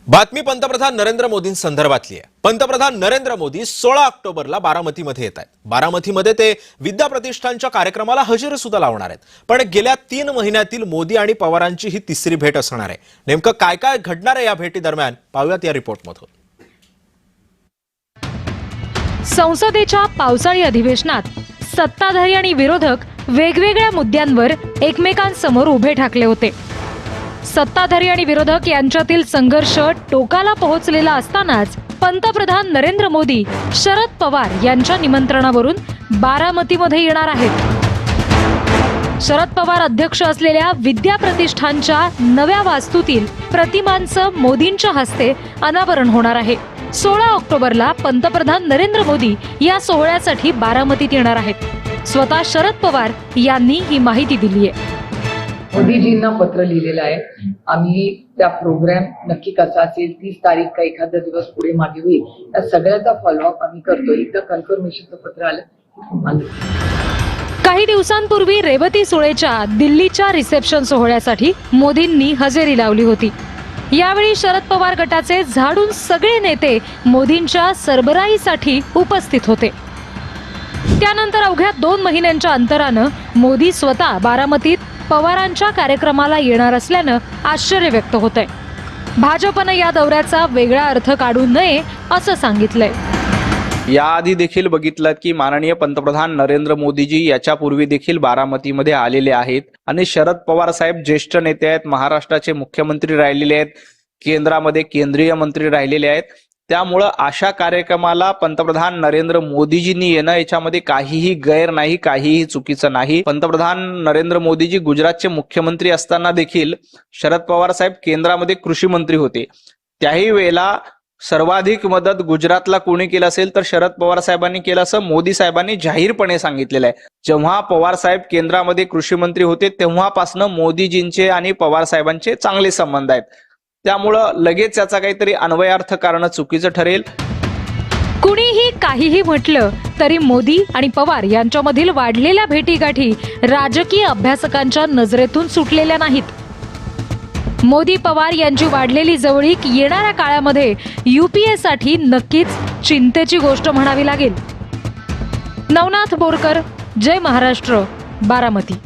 बातमी पंतप्रधान नरेंद्र मोदींसंदर्भातली आहे। पंतप्रधान नरेंद्र मोदी 16 ऑक्टोबरला बारामतीमध्ये येत आहेत। बारामतीमध्ये ते विद्या प्रतिष्ठानच्या कार्यक्रमाला हजेरी सुद्धा लावणार आहेत। पण गेल्या 3 महिन्यातील मोदी आणि पवारांची ही तिसरी भेट असणार आहे। नेमकं काय काय घडणार आहे या भेटी दरम्यान पाहूयात या रिपोर्टमधून। संसदेच्या पावसाळी अधिवेशनात सत्ताधारी आणि विरोधक वेगवेगळ्या मुद्द्यांवर एकमेकांसमोर उभे ठाकले होते। सत्ताधारी आणि विरोधक यांच्यातील संघर्ष टोकाला पोहोचलेला असतानाच पंतप्रधान नरेंद्र मोदी शरद पवार यांच्या निमंत्रणावरून बारामतीमध्ये येणार आहेत। शरद पवार अध्यक्ष असलेल्या विद्या प्रतिष्ठानच्या नव्या वास्तूतील प्रतिमांचं मोदींच्या हस्ते अनावरण होणार आहे। 16 ऑक्टोबरला पंतप्रधान नरेंद्र मोदी या सोहळ्यासाठी बारामतीत येणार आहेत। स्वतः शरद पवार यांनी ही माहिती दिली आहे। मोदीजींना पत्र लिहिलेलं आहे। आम्ही त्या प्रोग्राम नक्की कसा असेल, 30 तारीख का एखादा दिवस पुढे मागे होईल, या सगळ्याचा फॉलोअप आम्ही करतो। एकदा कन्फर्मेशनचं पत्र आलं। काही दिवसांपूर्वी रेवती सुळेच्या दिल्लीच्या रिसेप्शन सोहळ्यासाठी मोदींनी हजेरी लावली होती। यावेळी शरद पवार गटाचे झाडून सगळे नेते मोदींच्या सरबराईसाठी उपस्थित होते। त्यानंतर अवघ्या 2 महिन्यांच्या अंतरानं मोदी स्वतः बारामतीत पवारांच्या कार्यक्रमाला येणार असल्यानं आश्चर्य व्यक्त होतंय। भाजपनं या दौऱ्याचा वेगळा अर्थ काढू नये असं सांगितलंय। याआधी देखील बघितलं की माननीय पंतप्रधान नरेंद्र मोदीजी याच्यापूर्वी देखील बारामतीमध्ये आलेले आहेत आणि शरद पवार साहेब ज्येष्ठ नेते आहेत, महाराष्ट्राचे मुख्यमंत्री राहिलेले आहेत, केंद्रामध्ये केंद्रीय मंत्री राहिलेले आहेत। त्यामुळं अशा कार्यक्रमाला पंतप्रधान नरेंद्र मोदीजींनी येणं याच्यामध्ये काहीही गैर नाही, काहीही चुकीचं नाही। पंतप्रधान नरेंद्र मोदीजी गुजरातचे मुख्यमंत्री असताना देखील शरद पवार साहेब केंद्रामध्ये कृषी मंत्री होते। त्याही वेळेला सर्वाधिक मदत गुजरातला कोणी केलं असेल तर शरद पवार साहेबांनी केलं असं मोदी साहेबांनी जाहीरपणे सांगितलेलं आहे। जेव्हा पवार साहेब केंद्रामध्ये कृषी मंत्री होते तेव्हापासून मोदीजींचे आणि पवार साहेबांचे चांगले संबंध आहेत। त्यामुळं लगेच याचा काहीतरी अन्वयार्थ करणं चुकीचं ठरेल। कुणीही काहीही म्हटलं तरी मोदी आणि पवार यांच्यामधील वाढलेल्या भेटीगाठी राजकीय अभ्यासकांच्या नजरेतून सुटलेल्या नाहीत। मोदी पवार यांची वाढलेली जवळीक येणाऱ्या काळामध्ये UPA साठी नक्कीच चिंतेची गोष्ट म्हणावी लागेल। नवनाथ बोरकर, जय महाराष्ट्र, बारामती।